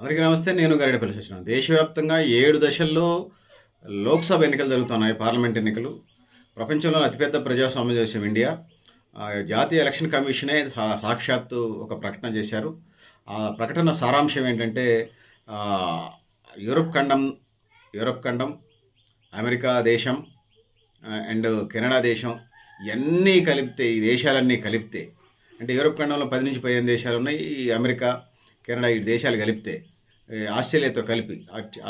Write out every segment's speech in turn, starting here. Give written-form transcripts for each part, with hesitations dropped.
అందరికీ నమస్తే. నేను గరిడపల్లి సత్యనారాయణ. దేశవ్యాప్తంగా 7 దశల్లో లోక్‌సభ ఎన్నికలు జరుగుతున్నాయి. పార్లమెంట్ ఎన్నికలు. ప్రపంచంలో అతిపెద్ద ప్రజాస్వామ్య దేశం ఇండియా. జాతీయ ఎలక్షన్ కమిషనే సాక్షాత్తు ఒక ప్రకటన చేశారు. ఆ ప్రకటన సారాంశం ఏంటంటే ఆహ్, యూరప్ ఖండం యూరప్ ఖండం, అమెరికా దేశం అండ్ కెనడా దేశం ఇయన్నీ కలిపితే, ఈ దేశాలన్నీ కలిపితే అంటే యూరప్ ఖండంలో 10-15 దేశాలున్నాయి. ఈ అమెరికా, కెనడా ఈ దేశాలు కలిపితే ఆస్ట్రేలియాతో కలిపి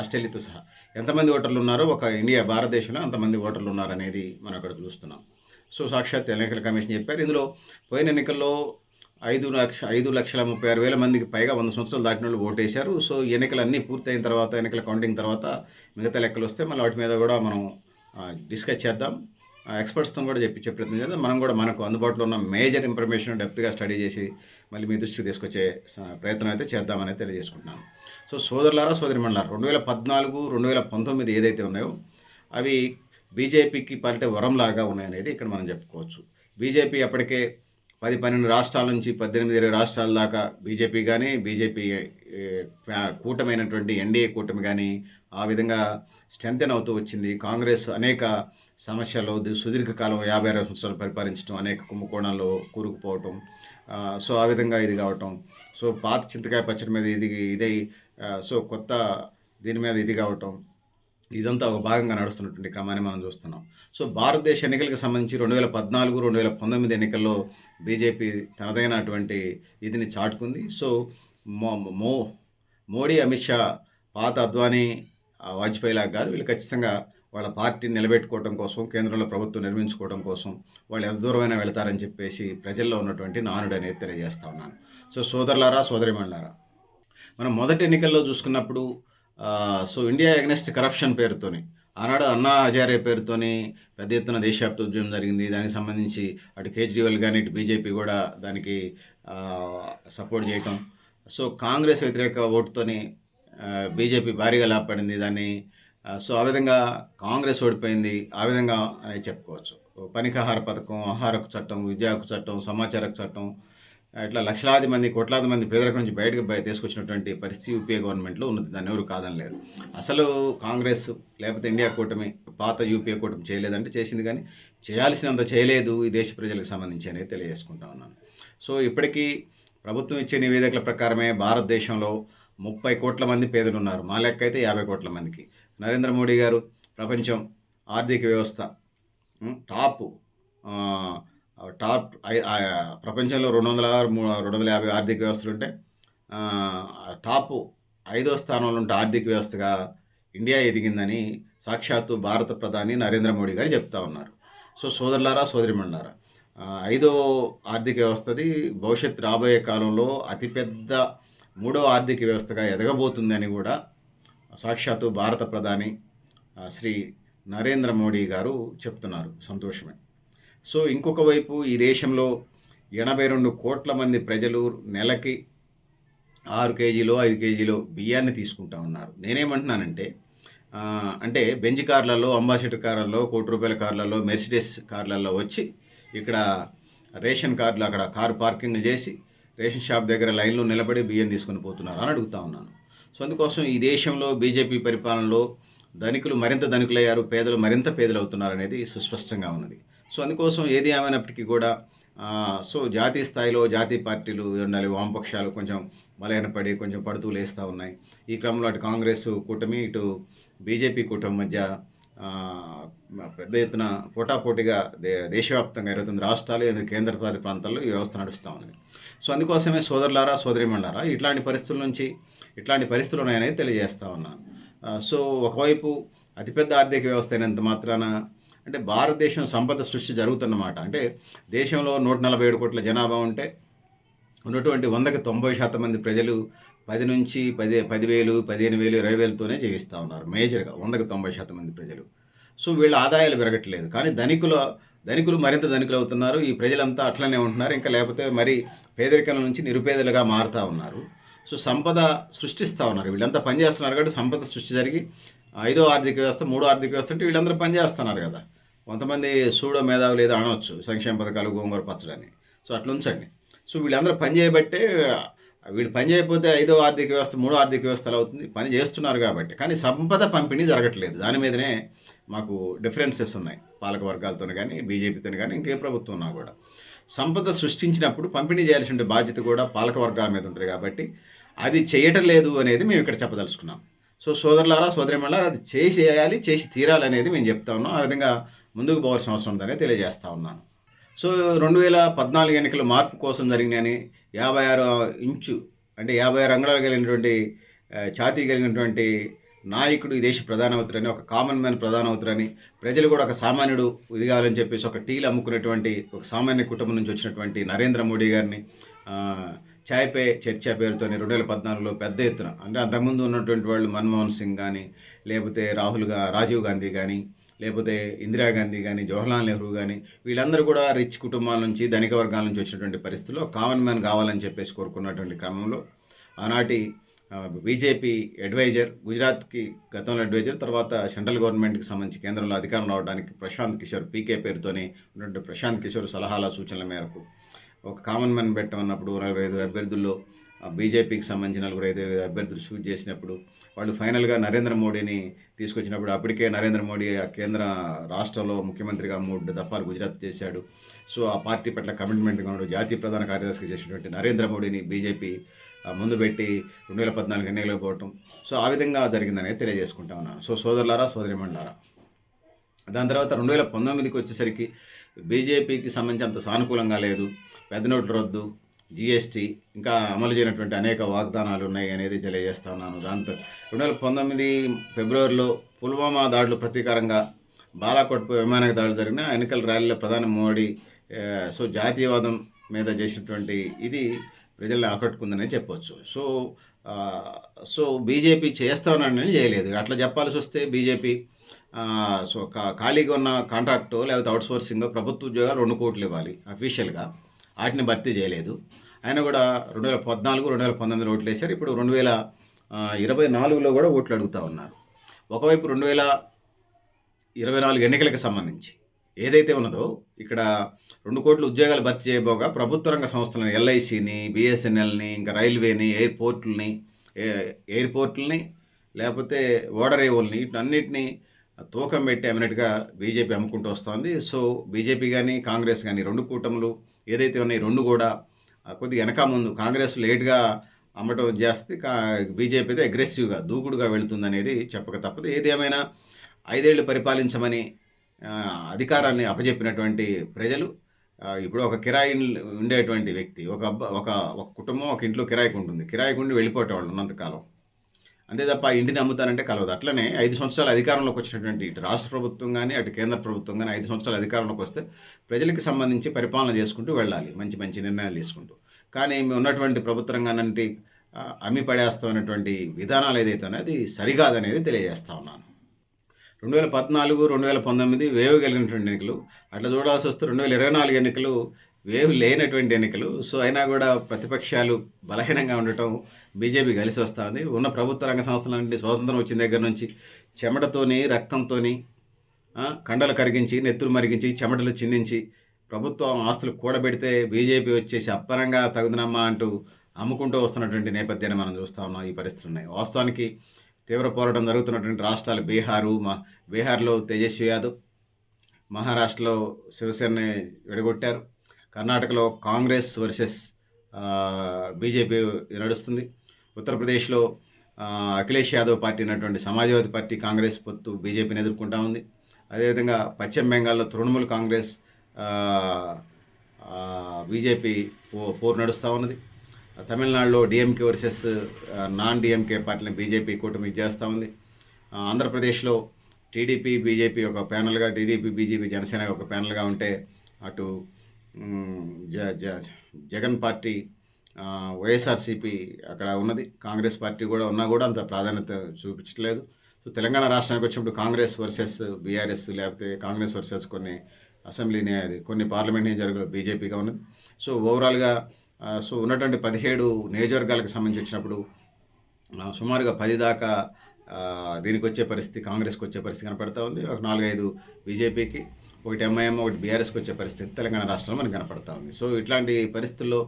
ఆస్ట్రేలియాతో సహా ఎంతమంది ఓటర్లున్నారో ఒక ఇండియా భారతదేశంలో అంతమంది ఓటర్లున్నారనేది మనం అక్కడ చూస్తున్నాం. సో, సాక్షాత్ ఎన్నికల కమిషన్ చెప్పారు. ఇందులో పోయిన ఎన్నికల్లో 5,36,000 మందికి పైగా 100 సంవత్సరాలు దాటినోళ్ళు ఓటేశారు. సో, ఈ ఎన్నికలన్నీ పూర్తయిన తర్వాత, ఎన్నికల కౌంటింగ్ తర్వాత మిగతా లెక్కలొస్తే మళ్ళీ వాటి మీద కూడా మనం డిస్కస్ చేద్దాం. ఎక్స్‌పర్ట్స్‌తో కూడా చెప్పించే ప్రయత్నం చేద్దాం. మనం కూడా మనకు అందుబాటులో ఉన్న మేజర్ ఇన్ఫర్మేషన్ డెప్త్‌గా స్టడీ చేసి మళ్ళీ మీ దృష్టికి తీసుకొచ్చే ప్రయత్నం అయితే చేద్దామని తెలియజేసుకుంటున్నాను. సో, సోదరులారా, సోదరీమణులారా, 2014, 2019 ఏదైతే ఉన్నాయో అవి బీజేపీకి పలిటే వరంలాగా ఉన్నాయనేది ఇక్కడ మనం చెప్పుకోవచ్చు. బీజేపీ అప్పటికే 10, 12 రాష్ట్రాల నుంచి 18, 20 రాష్ట్రాల దాకా బీజేపీ గానీ, బీజేపీ కూటమైనటువంటి ఎన్డీఏ కూటమి గానీ ఆ విధంగా స్ట్రెంథెన్ అవుతూ వచ్చింది. కాంగ్రెస్ అనేక సమస్యల్లో సుదీర్ఘకాలం 56 సంవత్సరాలు పరిపాలించడం, అనేక కుంభకోణాల్లో కూరుకుపోవటం, సో ఆ విధంగా ఇది కావటం, సో పాత చింతకాయ పచ్చడి మీద ఇదై సో కొత్త దీని మీద ఇది కావటం, ఇదంతా ఒక భాగంగా నడుస్తున్నటువంటి క్రమాన్ని మనం చూస్తున్నాం. సో, భారతదేశ ఎన్నికలకు సంబంధించి 2014, 2019 ఎన్నికల్లో బీజేపీ తనదైనటువంటి ఇదిని చాటుకుంది. సో, మో మో మోడీ, అమిత్ షా పాత అద్వానీ, వాజ్పేయి లాగా కాదు. వీళ్ళు ఖచ్చితంగా వాళ్ళ పార్టీని నిలబెట్టుకోవడం కోసం, కేంద్రంలో ప్రభుత్వం నిర్మించుకోవడం కోసం వాళ్ళు ఎంత దూరమైనా వెళతారని చెప్పేసి ప్రజల్లో ఉన్నటువంటి నానుడు అనేది తెలియజేస్తా ఉన్నాను. సో, సోదరులారా, సోదరీమణులారా, మనం మొదటి ఎన్నికల్లో చూసుకున్నప్పుడు సో, ఇండియా అగెనిస్ట్ కరప్షన్ పేరుతోని ఆనాడు అన్నా హజారే పేరుతోని పెద్ద ఎత్తున దేశవ్యాప్త ఉద్యమం జరిగింది. దానికి సంబంధించి అటు కేజ్రీవాల్ గానీ, ఇటు బీజేపీ కూడా దానికి సపోర్ట్ చేయటం. సో, కాంగ్రెస్ వ్యతిరేక ఓటుతోని బీజేపీ భారీగా లాభపడింది దాన్ని. సో, ఆ విధంగా కాంగ్రెస్ ఓడిపోయింది. ఆ విధంగా అని చెప్పుకోవచ్చు. పనికాహార పథకం, ఆహార హక్కు చట్టం, విద్యా హక్కు చట్టం, సమాచార హక్కు చట్టం, ఇట్లా లక్షలాది మంది, కోట్లాది మంది పేదరికం నుంచి బయటకు తీసుకొచ్చినటువంటి పరిస్థితి యూపీఏ గవర్నమెంట్‌లో ఉన్నది. దాన్ని ఎవరు కాదనలేరు. అసలు కాంగ్రెస్ లేకపోతే ఇండియా కూటమి, పాత యూపీఏ కూటమి చేయలేదంటే చేసింది కానీ, చేయాల్సినంత చేయలేదు ఈ దేశ ప్రజలకు సంబంధించి అనేది తెలియజేసుకుంటా ఉన్నాను. సో, ఇప్పటికీ ప్రభుత్వం ఇచ్చే నివేదికల ప్రకారమే భారతదేశంలో 30 కోట్ల మంది పేదలున్నారు. మా లెక్క అయితే 50 కోట్ల మందికి. నరేంద్ర మోడీ గారు ప్రపంచం ఆర్థిక వ్యవస్థ టాప్ ఆహ్, టాప్ ప్రపంచంలో 250 ఆర్థిక వ్యవస్థలుంటే టాప్ 5వ స్థానంలో ఉంటే ఆర్థిక వ్యవస్థగా ఇండియా ఎదిగిందని సాక్షాత్తు భారత ప్రధాని నరేంద్ర మోడీ గారు చెప్తా ఉన్నారు. సో, సోదరులారా, సోదరీమణులారా, 5వ ఆర్థిక వ్యవస్థది భవిష్యత్ రాబోయే కాలంలో అతిపెద్ద 3వ ఆర్థిక వ్యవస్థగా ఎదగబోతుందని కూడా సాక్షాత్తు భారత ప్రధాని శ్రీ నరేంద్ర మోడీ గారు చెప్తున్నారు. సంతోషమే. సో, ఇంకొక వైపు ఈ దేశంలో 82 కోట్ల మంది ప్రజలు నెలకి 6 కేజీలో, 5 కేజీలో బియ్యాన్ని తీసుకుంటా ఉన్నారు. నేనేమంటున్నానంటే అంటే బెంజ్ కార్లలో, అంబాసిడర్ కార్లలో, ₹1,00,00,000 కార్లలో, మెర్సిడెస్ కార్లలో వచ్చి ఇక్కడ రేషన్ కార్డులు అక్కడ కారు పార్కింగ్‌లు చేసి, రేషన్ షాప్ దగ్గర లైన్‌లో నిలబడి బియ్యం తీసుకొని పోతున్నారు అని అడుగుతా ఉన్నాను. సో, అందుకోసం ఈ దేశంలో బీజేపీ పరిపాలనలో ధనికులు మరింత ధనికులయ్యారు, పేదలు మరింత పేదలవుతున్నారనేది సుస్పష్టంగా ఉన్నది. సో, అందుకోసం ఏది ఏమైనప్పటికీ కూడా సో, జాతీయ స్థాయిలో జాతీయ పార్టీలు ఉండాలి. వామపక్షాలు కొంచెం బలహీనపడి కొంచెం పడుతూ లేస్తూ ఉన్నాయి. ఈ క్రమంలో అటు కాంగ్రెస్ కూటమి, ఇటు బీజేపీ కూటమి మధ్య పెద్ద ఎత్తున పోటాపోటీగా దేశవ్యాప్తంగా 29 రాష్ట్రాలు, 8 కేంద్రపాలిత ప్రాంతాల్లో ఈ వ్యవస్థ నడుస్తూ ఉంది. సో, అందుకోసమే సోదరులారా, సోదరీమణులారా, ఇట్లాంటి పరిస్థితులు ఉన్నాయనేది తెలియజేస్తా ఉన్నాను. సో, ఒకవైపు అతిపెద్ద ఆర్థిక వ్యవస్థ అయినంత మాత్రాన అంటే భారతదేశం సంపద సృష్టి జరుగుతున్నమాట. అంటే దేశంలో 147 కోట్ల జనాభా ఉంటే ఉన్నటువంటి 100కి 90% మంది ప్రజలు 10,000, 15,000, 20,000తోనే జీవిస్తూ ఉన్నారు. మేజర్‌గా 100కి 90% మంది ప్రజలు. సో, వీళ్ళ ఆదాయాలు పెరగట్లేదు. కానీ ధనికులు మరింత ధనికులవుతున్నారు. ఈ ప్రజలంతా అట్లనే ఉంటున్నారు. ఇంకా లేకపోతే మరి పేదరికం నుంచి నిరుపేదలుగా మారుతా ఉన్నారు. సో, సంపద సృష్టిస్తూ ఉన్నారు. వీళ్ళంతా పనిచేస్తున్నారు కాబట్టి సంపద సృష్టి జరిగి 5వ ఆర్థిక వ్యవస్థ, 3వ ఆర్థిక వ్యవస్థ అంటే వీళ్ళందరూ పనిచేస్తున్నారు కదా! కొంతమంది సూడో మేధావులు ఏదో అనొచ్చు, సంక్షేమ పథకాలు, గోంగూర పచ్చడని. సో, అట్లా ఉంచండి. సో, వీళ్ళందరూ పని చేయబట్టే వీళ్ళు పని చేయకపోతే ఐదో ఆర్థిక వ్యవస్థ, మూడో ఆర్థిక వ్యవస్థ ఎలా అవుతుంది? పని చేస్తున్నారు కాబట్టి. కానీ సంపద పంపిణీ జరగట్లేదు. దాని మీదనే మాకు డిఫరెన్సెస్ ఉన్నాయి. పాలక వర్గాలతోని గానీ, బీజేపీతోని గానీ, ఇంకే ప్రభుత్వం ఉన్నా గూడా. సంపద సృష్టించినప్పుడు పంపిణీ చేయాల్సిన బాధ్యత కూడా పాలక వర్గాల మీద ఉంటది కాబట్టి, అది చేయటం లేదు అనేది మేము ఇక్కడ చెప్పదలుచుకున్నాం. సో సోదరులారా, సోదరీమణులారా, అది చేసేయాలి, చేసి తీరాలనేది మేము చెప్తా ఉన్నాం. ఆ విధంగా ముందుకు పోవాల్సిన అవసరం ఉందని తెలియజేస్తా ఉన్నాను. సో 2014 ఎన్నికల మార్పు కోసం జరిగినని 56 ఇంచు అంటే 56 అంగుళాలు కలిగినటువంటి ఛాతీ కలిగినటువంటి నాయకుడు ఈ దేశ ప్రధానమంత్రి, ఒక కామన్ మ్యాన్ ప్రధానమంత్రి, ప్రజలు కూడా ఒక సామాన్యుడు ఇది కావాలని చెప్పేసి ఒక టీలు అమ్ముకునేటువంటి ఒక సామాన్య కుటుంబం నుంచి వచ్చినటువంటి నరేంద్ర మోడీ గారిని చాయ్ పే చర్చా పేరుతోని 2014లో పెద్ద ఎత్తున, అంటే అంతకుముందు ఉన్నటువంటి వాళ్ళు మన్మోహన్ సింగ్ కానీ, లేకపోతే రాజీవ్ గాంధీ కానీ, లేకపోతే ఇందిరాగాంధీ కానీ, జవహర్లాల్ నెహ్రూ కానీ, వీళ్ళందరూ కూడా రిచ్ కుటుంబాల నుంచి, ధనిక వర్గాల నుంచి వచ్చినటువంటి పరిస్థితుల్లో కామన్ మ్యాన్ కావాలని చెప్పేసి కోరుకున్నటువంటి క్రమంలో ఆనాటి బీజేపీ అడ్వైజర్, గుజరాత్కి గతంలో అడ్వైజర్, తర్వాత సెంట్రల్ గవర్నమెంట్కి సంబంధించి కేంద్రంలో అధికారం రావడానికి ప్రశాంత్ కిషోర్, పీకే పేరుతోని ఉన్నటువంటి ప్రశాంత్ కిషోర్ సలహాల సూచనల మేరకు ఒక కామన్ మ్యాన్ పెట్టమన్నప్పుడు 45 అభ్యర్థుల్లో బీజేపీకి సంబంధించిన 45 అభ్యర్థులు షూట్ చేసినప్పుడు వాళ్ళు ఫైనల్గా నరేంద్ర మోడీని తీసుకొచ్చినప్పుడు, అప్పటికే నరేంద్ర మోడీ కేంద్ర రాష్ట్రంలో ముఖ్యమంత్రిగా 3 దఫాలు గుజరాత్ చేశాడు. సో ఆ పార్టీ పట్ల కమిట్మెంట్గా ఉండి జాతీయ ప్రధాన కార్యదర్శిగా చేసినటువంటి నరేంద్ర మోడీని బీజేపీ ముందు పెట్టి 2014 ఎన్నికలకు పోవటం. సో ఆ విధంగా జరిగిందనేది తెలియజేసుకుంటా ఉన్నాను. సో సోదరులారా, సోదరిమణులారా, దాని తర్వాత 2019కి వచ్చేసరికి బీజేపీకి సంబంధించి అంత సానుకూలంగా లేదు. పెద్ద నోట్ల రద్దు, జీఎస్టీ, ఇంకా అమలు చేయనటువంటి అనేక వాగ్దానాలు ఉన్నాయి అనేది తెలియజేస్తా ఉన్నాను. దాంతో 2019 ఫిబ్రవరిలో పుల్వామా దాడులు ప్రతీకారంగా బాలాకోట్పై విమాన దాడులు జరిగిన ఎన్నికల ర్యాలీలో ప్రధాని మోడీ సో జాతీయవాదం మీద చేసినటువంటి ఇది ప్రజల్ని ఆకట్టుకుందని చెప్పొచ్చు. సో బీజేపీ చేస్తానని చేయలేదు. అట్లా చెప్పాల్సి వస్తే బీజేపీ సో ఖాళీగా ఉన్న కాంట్రాక్టో లేకపోతే అవుట్సోర్సింగో ప్రభుత్వ ఉద్యోగాలు 2 కోట్లు ఇవ్వాలి అఫీషియల్గా, వాటిని భర్తీ చేయలేదు. ఆయన కూడా 2014, 2019 ఓట్లు వేశారు. ఇప్పుడు 2024లో కూడా ఓట్లు అడుగుతూ ఉన్నారు. ఒకవైపు 2024 ఎన్నికలకు సంబంధించి ఏదైతే ఉన్నదో ఇక్కడ 2 కోట్ల ఉద్యోగాలు భర్తీ చేయబోగా ప్రభుత్వ రంగ సంస్థలని, ఎల్ఐసిని, బిఎస్ఎన్ఎల్ని, ఇంకా రైల్వేని, ఎయిర్పోర్టుల్ని లేకపోతే ఓడరేవుల్ని, వీటన్నిటిని తూకం పెట్టి అమ్మినట్టుగా బీజేపీ అమ్ముకుంటూ వస్తుంది. సో బీజేపీ కానీ కాంగ్రెస్ కానీ 2 కూటములు ఏదైతే ఉన్నాయి 2 కూడా కొద్దిగా వెనక ముందు, కాంగ్రెస్ లేట్గా అమ్మటం చేస్తే బీజేపీ అయితే అగ్రెసివ్గా దూకుడుగా వెళుతుందనేది చెప్పక తప్పదు. ఏది ఏమైనా 5 ఏళ్ళు పరిపాలించమని అధికారాన్ని అప్పచెప్పినటువంటి ప్రజలు ఇప్పుడు ఒక కిరాయి ఉండేటువంటి వ్యక్తి, ఒక కుటుంబం ఒక ఇంట్లో కిరాయికి ఉంటుంది. కిరాయికి ఉండి వెళ్ళిపోవటం వాళ్ళు ఉన్నంతకాలం, అంతే తప్ప ఇంటిని అమ్ముతానంటే కలవదు. అట్లనే 5 సంవత్సరాలు అధికారంలోకి వచ్చినటువంటి ఇటు రాష్ట్ర ప్రభుత్వం కానీ అటు కేంద్ర ప్రభుత్వం కానీ 5 సంవత్సరాలు అధికారంలోకి వస్తే ప్రజలకు సంబంధించి పరిపాలన చేసుకుంటూ వెళ్ళాలి, మంచి మంచి నిర్ణయాలు తీసుకుంటూ. కానీ ఉన్నటువంటి ప్రభుత్వ రంగాన్ని అమ్మి పడేస్తామనేటువంటి విధానాలు ఏదైతే ఉన్నాయో అది సరికాదనేది తెలియజేస్తా ఉన్నాను. 2014, 2019 వేవ్ కలిగినటువంటి ఎన్నికలు. అట్లా చూడాల్సి వస్తే 2024 ఎన్నికలు వేవ్ లేనటువంటి ఎన్నికలు. సో అయినా కూడా ప్రతిపక్షాలు బలహీనంగా ఉండటం బీజేపీ కలిసి వస్తుంది. ఉన్న ప్రభుత్వ రంగ సంస్థలన్నింటి స్వాతంత్రం వచ్చిన దగ్గర నుంచి చెమటతోని, రక్తంతోని, కండలు కరిగించి, నెత్తులు మరిగించి, చెమటలు చిందించి ప్రభుత్వం ఆస్తులు కూడబెడితే బీజేపీ వచ్చేసి అప్పనంగా తగుదనమ్మా అంటూ అమ్ముకుంటూ వస్తున్నటువంటి నేపథ్యాన్ని మనం చూస్తూ ఉన్నాం. ఈ పరిస్థితులు ఉన్నాయి. వాస్తవానికి తీవ్ర పోరాటం జరుగుతున్నటువంటి రాష్ట్రాలు బీహార్లో తేజస్వి యాదవ్, మహారాష్ట్రలో శివసేనని విడగొట్టారు, కర్ణాటకలో కాంగ్రెస్ వర్సెస్ బీజేపీ నడుస్తుంది, ఉత్తరప్రదేశ్లో అఖిలేష్ యాదవ్ పార్టీ అయినటువంటి సమాజ్వాదీ పార్టీ కాంగ్రెస్ పొత్తు బీజేపీని ఎదుర్కొంటూ ఉంది. అదేవిధంగా పశ్చిమ బెంగాల్లో తృణమూల్ కాంగ్రెస్ బీజేపీ పోరు నడుస్తూ ఉన్నది. తమిళనాడులో డిఎంకే వర్సెస్ నాన్ డిఎంకే పార్టీని బీజేపీ కూటమి చేస్తూ ఉంది. ఆంధ్రప్రదేశ్లో టీడీపీ బీజేపీ ఒక ప్యానల్గా, టీడీపీ బీజేపీ జనసేన ఒక ప్యానల్గా ఉంటే అటు జగన్ పార్టీ వైఎస్ఆర్సీపీ అక్కడ ఉన్నది, కాంగ్రెస్ పార్టీ కూడా ఉన్నా కూడా అంత ప్రాధాన్యత చూపించట్లేదు. సో తెలంగాణ రాష్ట్రానికి వచ్చినప్పుడు కాంగ్రెస్ వర్సెస్ బీఆర్ఎస్, లేకపోతే కాంగ్రెస్ వర్సెస్ కొన్ని పార్లమెంట్ నియోజకవర్గాలు బీజేపీగా ఉన్నది. సో ఓవరాల్గా సో ఉన్నటువంటి 17 నియోజకవర్గాలకు సంబంధించి వచ్చినప్పుడు సుమారుగా 10 దాకా దీనికి వచ్చే పరిస్థితి, కాంగ్రెస్కి వచ్చే పరిస్థితి కనపడతా ఉంది. ఒక 4-5 బీజేపీకి, ఒకటి ఎంఐఎం, ఒకటి బీఆర్ఎస్కి వచ్చే పరిస్థితి తెలంగాణ రాష్ట్రంలో మనకు కనపడతా ఉంది. సో ఇట్లాంటి పరిస్థితుల్లో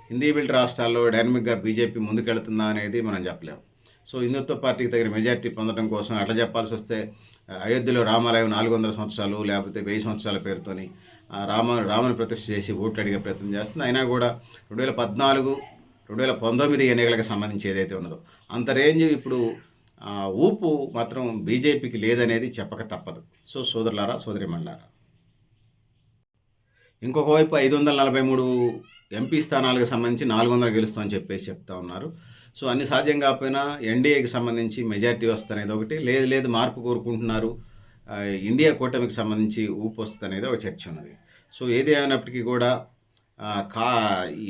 హిందీ బెల్ట్ రాష్ట్రాల్లో డైనమిక్గా బీజేపీ ముందుకెళ్తుందా అనేది మనం చెప్పలేము. సో హిందుత్వ పార్టీకి తగిన మెజారిటీ పొందడం కోసం అట్లా చెప్పాల్సి వస్తే అయోధ్యలో రామాలయం 400 సంవత్సరాలు లేకపోతే 1000 సంవత్సరాల పేరుతోని రాముని ప్రతిష్ఠ చేసి ఓట్లు అడిగే ప్రయత్నం చేస్తుంది. అయినా కూడా 2014, 2019 ఎన్నికలకు సంబంధించి ఏదైతే ఉన్నదో అంత రేంజ్ ఇప్పుడు ఊపు మాత్రం బీజేపీకి లేదనేది చెప్పక తప్పదు. సో సోదరులారా, సోదరిమణులారా, ఇంకొక వైపు 543 ఎంపీ స్థానాలకు సంబంధించి 400 గెలుస్తామని చెప్పేసి చెప్తా ఉన్నారు. సో అన్ని సాధ్యం కాకపోయినా ఎన్డీఏకి సంబంధించి మెజారిటీ వస్తుందనేది ఒకటి, లేదు మార్పు కోరుకుంటున్నారు, ఇండియా కూటమికి సంబంధించి ఊపు వస్తుందనేది ఒక చర్చ ఉన్నది. సో ఏది అయినప్పటికీ కూడా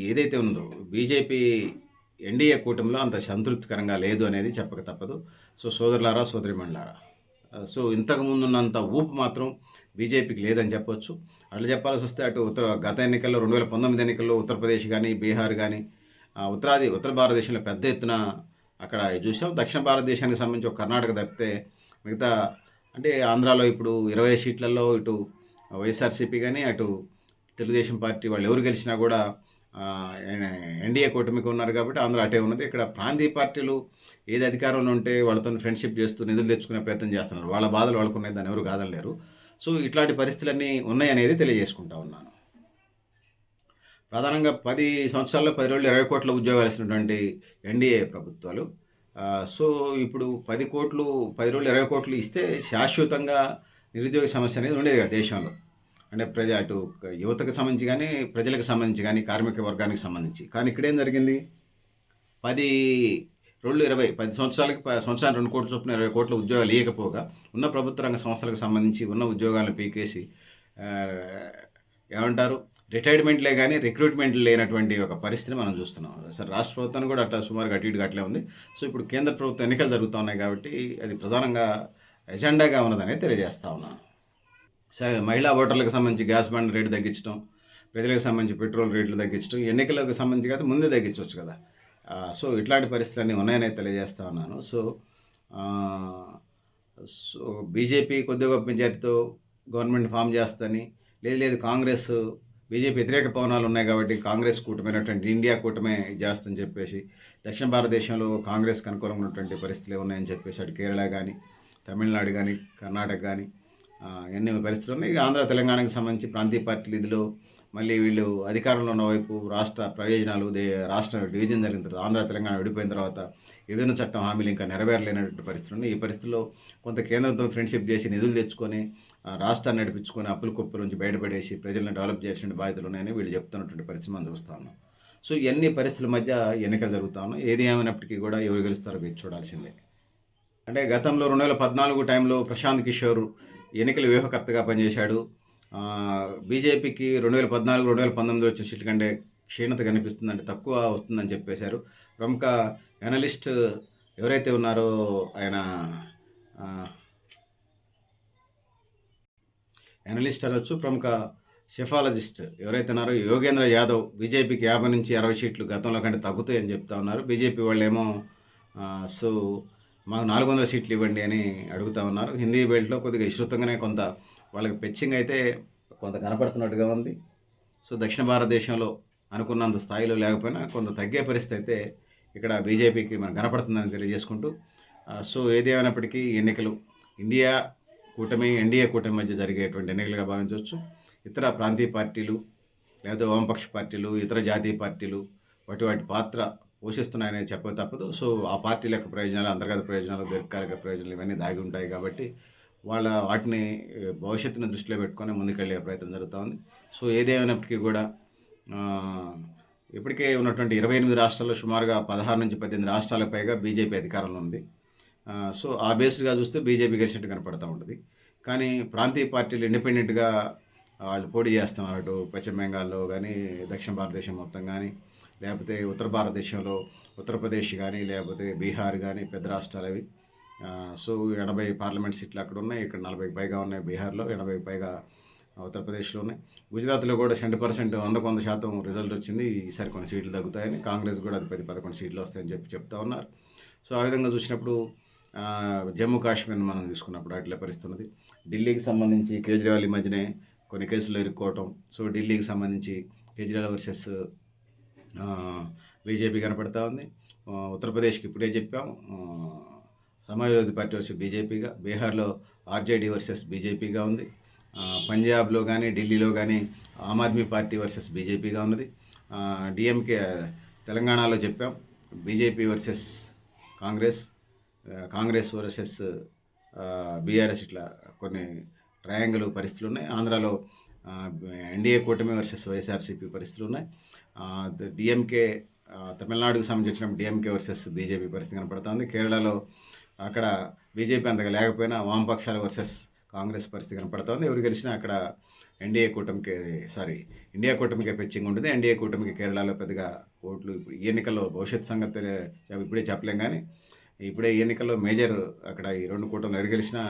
ఏదైతే ఉందో బీజేపీ ఎన్డీఏ కూటమిలో అంత సంతృప్తికరంగా లేదు అనేది చెప్పక తప్పదు. సో సోదరులారా, సోదరిమణులారా, సో ఇంతకుముందు ఉన్నంత ఊపు మాత్రం బీజేపీకి లేదని చెప్పొచ్చు. అట్లా చెప్పాల్సి వస్తే అటు గత ఎన్నికల్లో 2019 ఎన్నికల్లో ఉత్తరప్రదేశ్ కానీ, బీహార్ కానీ, ఉత్తర భారతదేశంలో పెద్ద ఎత్తున అక్కడ చూసాం. దక్షిణ భారతదేశానికి సంబంధించి ఒక కర్ణాటక తప్పితే మిగతా అంటే ఆంధ్రాలో ఇప్పుడు 20 సీట్లలో ఇటు వైఎస్ఆర్సీపీ కానీ, అటు తెలుగుదేశం పార్టీ వాళ్ళు ఎవరు గెలిచినా కూడా ఎన్డీఏ కూటమికి ఉన్నారు కాబట్టి ఆంధ్ర అటే ఉన్నది. ఇక్కడ ప్రాంతీయ పార్టీలు ఏది అధికారంలో ఉంటే వాళ్ళతో ఫ్రెండ్షిప్ చేస్తూ నిధులు తెచ్చుకునే ప్రయత్నం చేస్తున్నారు. వాళ్ళ బాధలు వాళ్ళకున్నాయి, దాన్ని ఎవరు కాదనలేరు. సో ఇట్లాంటి పరిస్థితులన్నీ ఉన్నాయనేది తెలియజేసుకుంటా ఉన్నాను. ప్రధానంగా 10 సంవత్సరాల్లో 10 రోజులు 20 కోట్ల ఉద్యోగాలు ఇచ్చినటువంటి ఎన్డీఏ ప్రభుత్వాలు సో ఇప్పుడు 10 రోజులు 20 కోట్లు ఇస్తే శాశ్వతంగా నిరుద్యోగ సమస్య అనేది ఉండేది కదా దేశంలో. అంటే అటు యువతకు సంబంధించి కానీ, ప్రజలకు సంబంధించి కానీ, కార్మిక వర్గానికి సంబంధించి. కానీ ఇక్కడేం జరిగింది, 10 సంవత్సరాలకి సంవత్సరానికి 2 కోట్ల చొప్పున 20 కోట్ల ఉద్యోగాలు ఇవ్వకపోగా ఉన్న ప్రభుత్వ రంగ సంస్థలకు సంబంధించి ఉన్న ఉద్యోగాలను పీకేసి ఏమంటారు రిటైర్మెంట్లే కానీ రిక్రూట్మెంట్లు లేనటువంటి ఒక పరిస్థితిని మనం చూస్తున్నాం. సరే రాష్ట్ర ప్రభుత్వాన్ని కూడా అట్లా సుమారుగా అటు ఇటుగా అట్లే ఉంది. సో ఇప్పుడు కేంద్ర ప్రభుత్వం ఎన్నికలు జరుగుతూ ఉన్నాయి కాబట్టి అది ప్రధానంగా ఎజెండాగా ఉన్నదని తెలియజేస్తా ఉన్నాను. సరే మహిళా ఓటర్లకు సంబంధించి గ్యాస్ బండ్ రేటు తగ్గించడం, ప్రజలకు సంబంధించి పెట్రోల్ రేట్లు తగ్గించడం, ఎన్నికలకు సంబంధించి కదా ముందే తగ్గించవచ్చు కదా. సో ఇట్లాంటి పరిస్థితులన్నీ ఉన్నాయని తెలియజేస్తా ఉన్నాను. సో సో బీజేపీ కొద్దిగా గొప్ప మెజారిటీతో గవర్నమెంట్ ఫామ్ చేస్తని, లేదు కాంగ్రెస్ బీజేపీ వ్యతిరేక పవనాలు ఉన్నాయి కాబట్టి కాంగ్రెస్ కూటమైనటువంటి ఇండియా కూటమే చేస్తని చెప్పేసి దక్షిణ భారతదేశంలో కాంగ్రెస్కి అనుకూలంగా ఉన్నటువంటి పరిస్థితులు ఉన్నాయని చెప్పేసి అటు కేరళ కానీ, తమిళనాడు కానీ, కర్ణాటక కానీ ఎన్ని పరిస్థితులు ఉన్నాయి. ఆంధ్ర తెలంగాణకు సంబంధించి ప్రాంతీయ పార్టీలు ఇదిలో మళ్ళీ వీళ్ళు అధికారంలో ఉన్న వైపు రాష్ట్ర ప్రయోజనాలు రాష్ట్ర డివిజన్ జరిగిన తర్వాత ఆంధ్ర తెలంగాణ విడిపోయిన తర్వాత విభజన చట్టం హామీలు ఇంకా నెరవేరలేనటువంటి పరిస్థితులు ఉన్నాయి. ఈ పరిస్థితుల్లో కొంత కేంద్రంతో ఫ్రెండ్షిప్ చేసి నిధులు తెచ్చుకొని రాష్ట్రాన్ని నడిపించుకొని అప్పుల కుప్పల నుంచి బయటపడేసి ప్రజలను డెవలప్ చేసిన బాధ్యతలు ఉన్నాయని వీళ్ళు చెప్తున్నటువంటి పరిస్థితి మనం చూస్తా ఉన్నాం. సో ఇవన్నీ పరిస్థితుల మధ్య ఎన్నికలు జరుగుతా ఉన్నాయి. ఏది ఏమైనప్పటికీ కూడా ఎవరు గెలుస్తారో వేచి చూడాల్సిందే. అంటే గతంలో 2014 టైంలో ప్రశాంత్ కిషోర్ ఎన్నికల వ్యూహకర్తగా పనిచేశాడు. బీజేపీకి 2014, 2019 వచ్చిన సీట్ల కంటే క్షీణత కనిపిస్తుందంటే తక్కువ వస్తుందని చెప్పేశారు. ప్రముఖ ఎనలిస్ట్ ఎవరైతే ఉన్నారో ఆయన ఎనలిస్ట్ అనొచ్చు, ప్రముఖ సెఫాలజిస్ట్ ఎవరైతే ఉన్నారో యోగేంద్ర యాదవ్ బీజేపీకి 50 నుంచి 60 సీట్లు గతంలో కంటే తగ్గుతాయని చెప్తా ఉన్నారు. బీజేపీ వాళ్ళేమో సో మాకు 400 సీట్లు ఇవ్వండి అని అడుగుతూ ఉన్నారు. హిందీ బెల్ట్లో కొద్దిగా విస్తృతంగానే కొంత వాళ్ళకి పెచ్చింగ్ అయితే కొంత కనపడుతున్నట్టుగా ఉంది. సో దక్షిణ భారతదేశంలో అనుకున్నంత స్థాయిలో లేకపోయినా కొంత తగ్గే పరిస్థితి అయితే ఇక్కడ బీజేపీకి మనకు కనపడుతుందని తెలియజేసుకుంటూ సో ఏది ఏమైనప్పటికీ ఎన్నికలు ఎన్డీఏ కూటమి మధ్య జరిగేటువంటి ఎన్నికలుగా భావించవచ్చు. ఇతర ప్రాంతీయ పార్టీలు లేదా వామపక్ష పార్టీలు, ఇతర జాతీయ పార్టీలు వాటి పాత్ర పోషిస్తున్నాయనేది చెప్పక తప్పదు. సో ఆ పార్టీల యొక్క ప్రయోజనాలు, అంతర్గత ప్రయోజనాలు, దీర్ఘకాలిక ప్రయోజనాలు ఇవన్నీ దాగి ఉంటాయి కాబట్టి వాటిని భవిష్యత్తును దృష్టిలో పెట్టుకొని ముందుకెళ్ళే ప్రయత్నం జరుగుతూ ఉంది. సో ఏదేమైనప్పటికీ కూడా ఇప్పటికే ఉన్నటువంటి 28 రాష్ట్రాల్లో సుమారుగా 16 నుంచి 18 రాష్ట్రాలకు పైగా బీజేపీ అధికారంలో ఉంది. సో ఆ బేస్డ్గా చూస్తే బీజేపీ గెలిచినట్టు కనపడుతూ ఉంటుంది. కానీ ప్రాంతీయ పార్టీలు ఇండిపెండెంట్గా వాళ్ళు పోటీ చేస్తున్నారు. అటు పశ్చిమ బెంగాల్లో కానీ, దక్షిణ భారతదేశం మొత్తం కానీ, లేకపోతే ఉత్తర భారతదేశంలో ఉత్తరప్రదేశ్ కానీ, లేకపోతే బీహార్ కానీ పెద్ద రాష్ట్రాలు అవి. సో 80 పార్లమెంట్ సీట్లు అక్కడ ఉన్నాయి. ఇక్కడ 40కి పైగా ఉన్నాయి బీహార్లో, 80కి పైగా ఉత్తరప్రదేశ్లో ఉన్నాయి. గుజరాత్లో కూడా 100% 100% రిజల్ట్ వచ్చింది. ఈసారి కొన్ని సీట్లు తగ్గుతాయని, కాంగ్రెస్ కూడా అది 10-11 సీట్లు వస్తాయని చెప్తా ఉన్నారు. సో ఆ విధంగా చూసినప్పుడు జమ్మూ కాశ్మీర్ని మనం చూసుకున్నప్పుడు అట్లా పరిస్థితున్నది. ఢిల్లీకి సంబంధించి కేజ్రీవాల్ ఈ మధ్యనే కొన్ని కేసుల్లో ఇరుక్కోవటం. సో ఢిల్లీకి సంబంధించి కేజ్రీవాల్ వర్సెస్ బీజేపీ కనపడతా ఉంది. ఉత్తరప్రదేశ్‌కి ఇప్పుడే చెప్పాం. సమాజ్వాదీ పార్టీ వర్సెస్ బీజేపీగా, బీహార్‌లో ఆర్జేడీ వర్సెస్ బీజేపీగా ఉంది. పంజాబ్‌లో గానీ, ఢిల్లీలో గానీ ఆమ్ ఆద్మీ పార్టీ వర్సెస్ బీజేపీగా ఉన్నది. డీఎంకే తెలంగాణలో చెప్పాం. BJP versus Congress, Congress versus BRS, ఇట్లా కొన్ని ట్రయాంగిల్ పరిస్థితులు ఉన్నాయి. ఆంధ్రాలో ఎన్డీఏ కూటమి వర్సెస్ వైఎస్ఆర్సీపీ పరిస్థితులు ఉన్నాయి. డిఎంకే తమిళనాడుకు సంబంధించినప్పుడు డిఎంకే వర్సెస్ బీజేపీ పరిస్థితి కనపడుతుంది. కేరళలో అక్కడ బీజేపీ అంతగా లేకపోయినా వామపక్షాలు వర్సెస్ కాంగ్రెస్ పరిస్థితి కనపడుతుంది. ఎవరు గెలిచినా అక్కడ ఇండియా కూటమికే పెచ్చింగ్ ఉంటుంది. ఎన్డీఏ కూటమికి కేరళలో పెద్దగా ఓట్లు ఇప్పుడు ఈ ఎన్నికల్లో భవిష్యత్ సంగతి ఇప్పుడే చెప్పలేం. కానీ ఇప్పుడే ఈ ఎన్నికల్లో మేజర్ అక్కడ ఈ రెండు కూటమిలు ఎవరు గెలిచినా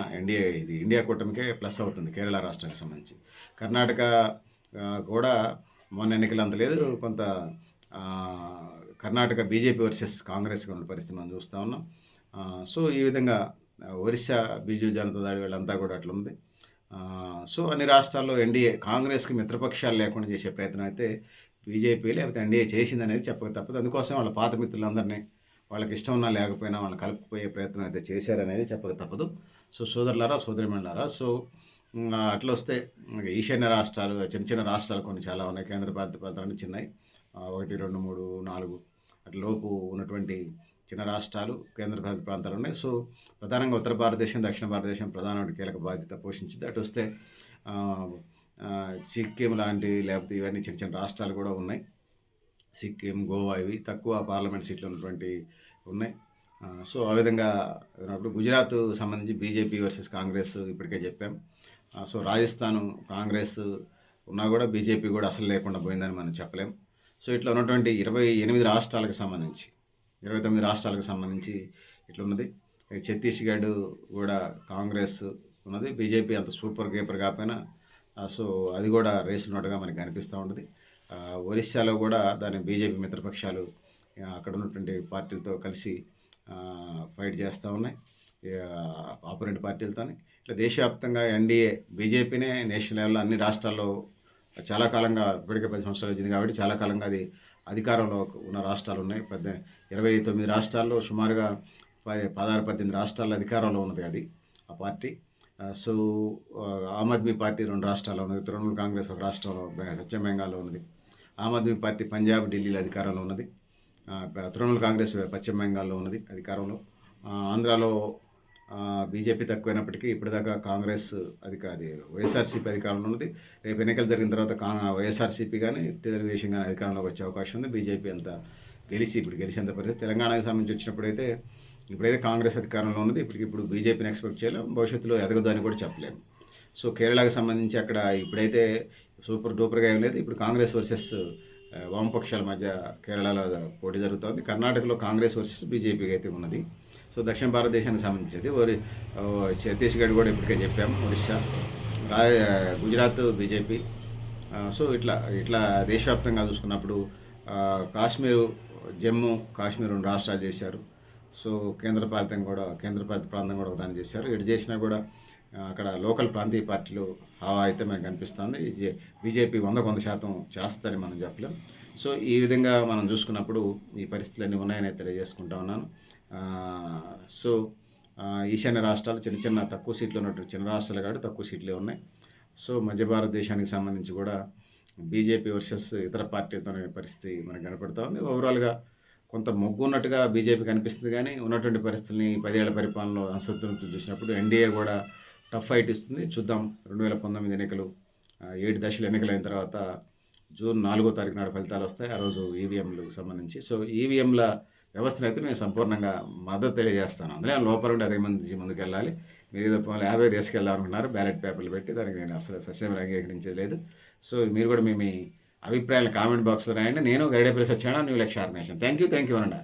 ఇండియా కూటమికే ప్లస్ అవుతుంది కేరళ రాష్ట్రానికి సంబంధించి. కర్ణాటక కూడా మొన్న ఎన్నికలు అంత లేదు. కొంత కర్ణాటక బీజేపీ వర్సెస్ కాంగ్రెస్గా ఉన్న పరిస్థితి మనం చూస్తూ ఉన్నాం. సో ఈ విధంగా ఒరిస్సా బీజు జనతాదళ్ వీళ్ళంతా కూడా అట్లా ఉంది. సో అన్ని రాష్ట్రాల్లో ఎన్డీఏ కాంగ్రెస్కి మిత్రపక్షాలు లేకుండా చేసే ప్రయత్నం అయితే బీజేపీ లేకపోతే ఎన్డీఏ చేసిందనేది చెప్పక తప్పదు. అందుకోసం వాళ్ళ పాత మిత్రులందరినీ వాళ్ళకి ఇష్టం ఉన్నా లేకపోయినా వాళ్ళని కలుపుకుపోయే ప్రయత్నం అయితే చేశారనేది చెప్పక తప్పదు. సో సోదరులారా, సోదరిమణులారా, సో అట్లా వస్తే ఈశాన్య రాష్ట్రాలు, చిన్న చిన్న రాష్ట్రాలు కొన్ని చాలా ఉన్నాయి. కేంద్రపాలిత ప్రాంతాలు చిన్నవి, 1, 2, 3, 4 అట్లా లోపు ఉన్నటువంటి చిన్న రాష్ట్రాలు, కేంద్రపాలిత ప్రాంతాలు ఉన్నాయి. సో ప్రధానంగా ఉత్తర భారతదేశం, దక్షిణ భారతదేశం ప్రధానమైన కీలక బాధ్యత పోషించింది. అటు వస్తే సిక్కిం లాంటి లేకపోతే ఇవన్నీ చిన్న చిన్న రాష్ట్రాలు కూడా ఉన్నాయి. సిక్కిం, గోవా ఇవి తక్కువ పార్లమెంట్ సీట్లు ఉన్నటువంటి ఉన్నాయి. సో ఆ విధంగా ఉన్నప్పుడు గుజరాత్ సంబంధించి బీజేపీ వర్సెస్ కాంగ్రెస్ ఇప్పటికే చెప్పాం. సో రాజస్థాన్ కాంగ్రెస్ ఉన్నా కూడా బీజేపీ కూడా అసలు లేకుండా పోయిందని మనం చెప్పలేం. సో ఇట్లా ఉన్నటువంటి 28 రాష్ట్రాలకు సంబంధించి 29 రాష్ట్రాలకు సంబంధించి ఇట్లున్నది. ఛత్తీస్గఢ్ కూడా కాంగ్రెస్ ఉన్నది. బీజేపీ అంత సూపర్ గేపర్ కాకపోయినా సో అది కూడా రేసున్నట్టుగా మనకి కనిపిస్తూ ఉంటుంది. ఒరిస్సాలో కూడా దాని బీజేపీ మిత్రపక్షాలు అక్కడ ఉన్నటువంటి పార్టీలతో కలిసి ఫైట్ చేస్తూ ఉన్నాయి, ఆపోనెంట్ పార్టీలతో. ఇట్లా దేశవ్యాప్తంగా ఎన్డీఏ బీజేపీనే నేషనల్ లెవెల్లో అన్ని రాష్ట్రాల్లో చాలా కాలంగా, ఇప్పటికే 10 సంవత్సరాలు వచ్చింది కాబట్టి చాలా కాలంగా అది అధికారంలో ఉన్న రాష్ట్రాలు ఉన్నాయి. 29 రాష్ట్రాల్లో సుమారుగా 16-18 రాష్ట్రాల్లో అధికారంలో ఉన్నది అది ఆ party. So Aam Aadmi party 2 రాష్ట్రాల్లో ఉన్నది. తృణమూల్ కాంగ్రెస్ ఒక రాష్ట్రంలో పశ్చిమ బెంగాల్లో ఉన్నది. ఆమ్ ఆద్మీ పార్టీ పంజాబ్, ఢిల్లీలో అధికారంలో ఉన్నది. తృణమూల్ కాంగ్రెస్ పశ్చిమ బెంగాల్లో ఉన్నది అధికారంలో. ఆంధ్రాలో బీజేపీ తక్కువైనప్పటికీ ఇప్పటిదాకా కాంగ్రెస్ వైఎస్ఆర్సీపీ అధికారంలో ఉన్నది. రేపు ఎన్నికలు జరిగిన తర్వాత వైఎస్ఆర్సీపీ కానీ తెలుగుదేశం కానీ అధికారంలోకి వచ్చే అవకాశం ఉంది. బీజేపీ అంతా గెలిచేంత పరిస్థితి. తెలంగాణకు సంబంధించి ఇప్పుడైతే కాంగ్రెస్ అధికారంలో ఉన్నది. ఇప్పుడు బీజేపీని ఎక్స్పెక్ట్ చేయలేము, భవిష్యత్తులో ఎదగదని కూడా చెప్పలేము. సో కేరళకు సంబంధించి అక్కడ ఇప్పుడైతే సూపర్ డూపర్గా ఏం లేదు. ఇప్పుడు కాంగ్రెస్ వర్సెస్ వామపక్షాల మధ్య కేరళలో పోటీ జరుగుతుంది. కర్ణాటకలో కాంగ్రెస్ వర్సెస్ బీజేపీకి అయితే ఉన్నది. సో దక్షిణ భారతదేశానికి సంబంధించి ఛత్తీస్గఢ్ కూడా ఇప్పటికే చెప్పాము, ఒరిస్సా, గుజరాత్ బీజేపీ. సో ఇట్లా దేశవ్యాప్తంగా చూసుకున్నప్పుడు జమ్మూ కాశ్మీర్ 2 రాష్ట్రాలు చేశారు. సో కేంద్రపాలిత ప్రాంతం కూడా ఒకదాన్ని చేశారు. ఎటు చేసినా కూడా అక్కడ లోకల్ ప్రాంతీయ పార్టీలు హావా అయితే మనకు కనిపిస్తుంది. బీజేపీ 100% చేస్తుందని మనం చెప్పలేం. సో ఈ విధంగా మనం చూసుకున్నప్పుడు ఈ పరిస్థితులన్నీ ఉన్నాయని తెలియజేసుకుంటా ఉన్నాను. సో ఈశాన్య రాష్ట్రాలు చిన్న తక్కువ సీట్లు ఉన్నటువంటి చిన్న రాష్ట్రాలు కాబట్టి తక్కువ సీట్లే ఉన్నాయి. సో మధ్య భారతదేశానికి సంబంధించి కూడా బీజేపీ వర్సెస్ ఇతర పార్టీలతో పరిస్థితి మనకు కనపడుతూ ఉంది. ఓవరాల్గా కొంత మొగ్గు ఉన్నట్టుగా బీజేపీ కనిపిస్తుంది. కానీ ఉన్నటువంటి పరిస్థితుల్ని 10 ఏళ్ల పరిపాలనలో అసంతృప్తి చూసినప్పుడు ఎన్డీఏ కూడా టఫ్ ఫైట్ ఇస్తుంది. చూద్దాం. 2019 ఎన్నికలు 7 దశల ఎన్నికలు అయిన తర్వాత జూన్ 4వ తారీఖు నాడు ఫలితాలు వస్తాయి. ఆ రోజు ఈవీఎంలకు సంబంధించి. సో ఈవీఎంల వ్యవస్థను అయితే మేము సంపూర్ణంగా మద్దతు తెలియజేస్తాను. అందులో లోపల ఉండి అదే మంది ముందుకెళ్ళాలి. మీరు ఏదో 50 తీసుకెళ్ళాలనుకున్నారు బ్యాలెట్ పేపర్లు పెట్టి, దానికి నేను అసలు సస్యం అంగీకరించేది లేదు. సో మీరు కూడా మీ అభిప్రాయాలు కామెంట్ బాక్స్లో రాయండి. నేను గైడేపల్లి సత్యనారాయణ, న్యూ లక్ష్య ఆర్గనైజేషన్. థ్యాంక్ యూ అనండి.